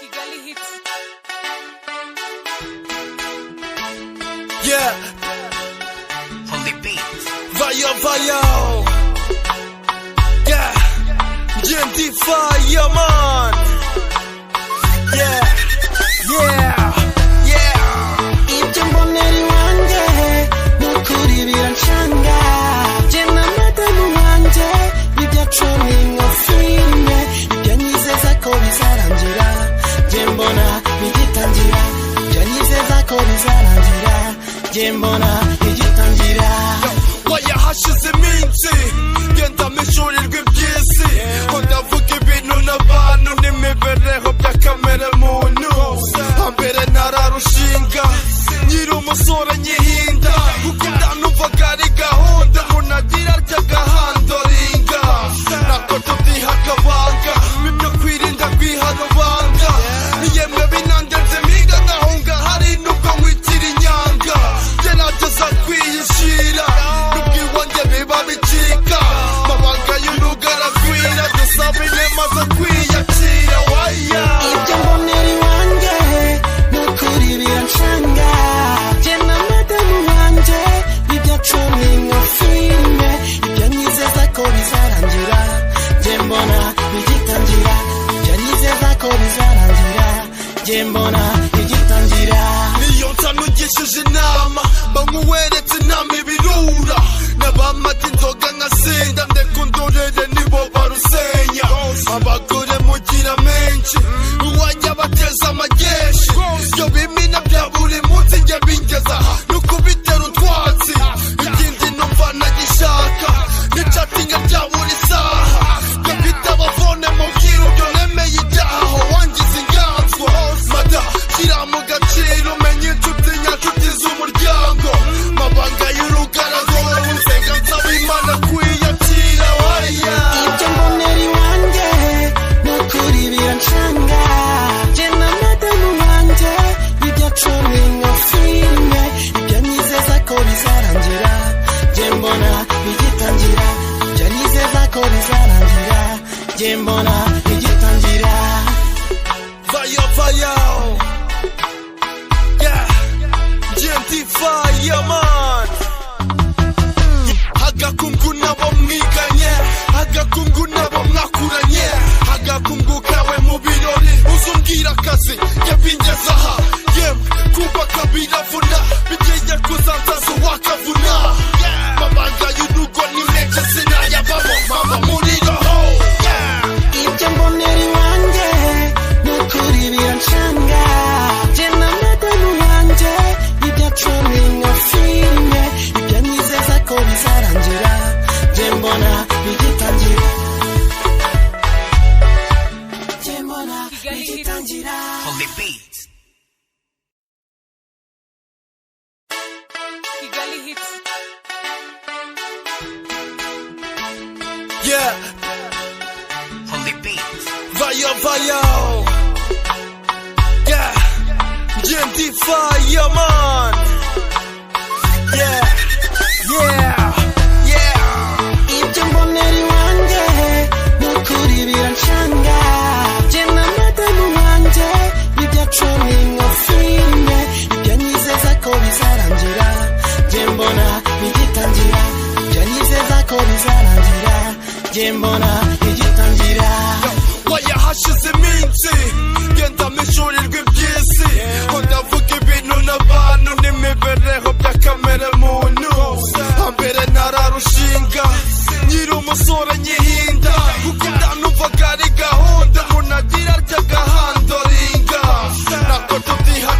Kigali hits. Yeah. Holy beats. Vayo. Yeah. GMT Fire, man. Yeah. Ibyo mbonera iwanjye nukuri birancanga jye na madamu wanjye bibyacuye nka filime ibyo nyizeza ko bizarangira jye mbona bigitangira ibyo nyizeza ko bizarangira jye mbona bigitangira wayahashize iminsi genda mishurirwa iby'isi ndavuga ibintu n'abantu n'imibereho bya kamere muntu hambere nararushinga nyiri umusore nyihinda kuko ndanumvaga ari gahunda umuntu agira arya gahandoringa nako tutiha akabanga bibyo kwirinda kwiha rubanga yemwe binandenze mpinga nkahunga hari nubwo nkwitira inyanga gerageza kwiyishira n'ubwiwanjye biba bicika mabanga y'urugo aragwira dusaba inema zo kwiyakira waya ibyo mbonera iwanjye nukuri birancanga jye na madamu wanjye bibyacuye nka filime ibyo nyizeza ko bizarangira jye mbona bigitangira ibyo nyizeza ko bizarangira jye mbona bigitangira niyo nsanugishije inama bankuweretse inama ibirura n'abamata inzoga nkasinda ndekundorere nibo barusenya abagore mugira menshi uwanjye abateza amageshi yo bimina bya buri munsi njye bingeza aha nukubitera utwatsi ikindi numva nagishaka n'icatinya bya buri saha gafite abafone mu bwirubyo nemeye ibyaha wangize inganzwa mada shyira mu gaciro umenye inshuti nyanshuti z'umuryango mabanga y'urugarago usenga nsaba imana kwiyakira waya ibyo mbonera iwanjye nukuri birancanga jye na madamu wanjye bibyacuye nka filime ibyo nyizeza ko bizarangira jye mbona bigitangira ibyo nyizeza ko bizarangira jye mbona bigitangira Vayo. Yeah. GMT Fire, man. Agakungu nabo mwiganye, agakungu nabo mwakuranye, agakungu kawe mu birori, uzumbwira akazi, yabingeza aha, yemwe kubaka biravuna, bigiye kuzanzaza wakavuna, mabanga y'urugo ni menshi sinayabamo, mama muri roho, ibyo mbonera iwanjye nukuri birancanga jye na madamu wanjye bibyacuye nka filime ibyo nyizeza ko bizarangira jye mbona bigitangira jye mbona bigitangira Holy beats. Kigali hits. yeah. Holy beats. Vayo. Yeah. GMT Fire, man. Yeah. ibyo mbonera iwanjye nukuri birancanga jye na madamu wanjye bibyacuye nka filime ibyo nyizeza ko bizarangira jye mbona bigitangira ibyo nyizeza ko bizarangira jye mbona bigitangira wayahashize iminsi genda mishurirwa iby'isi ndavuga ibintu n'abantu n'imibereho bya kamere muntu hambere nararushinga nyiri umusore nyihinda kuko ndanumvaga ari gahunda umuntu agira arya gahandoringa nako tutiha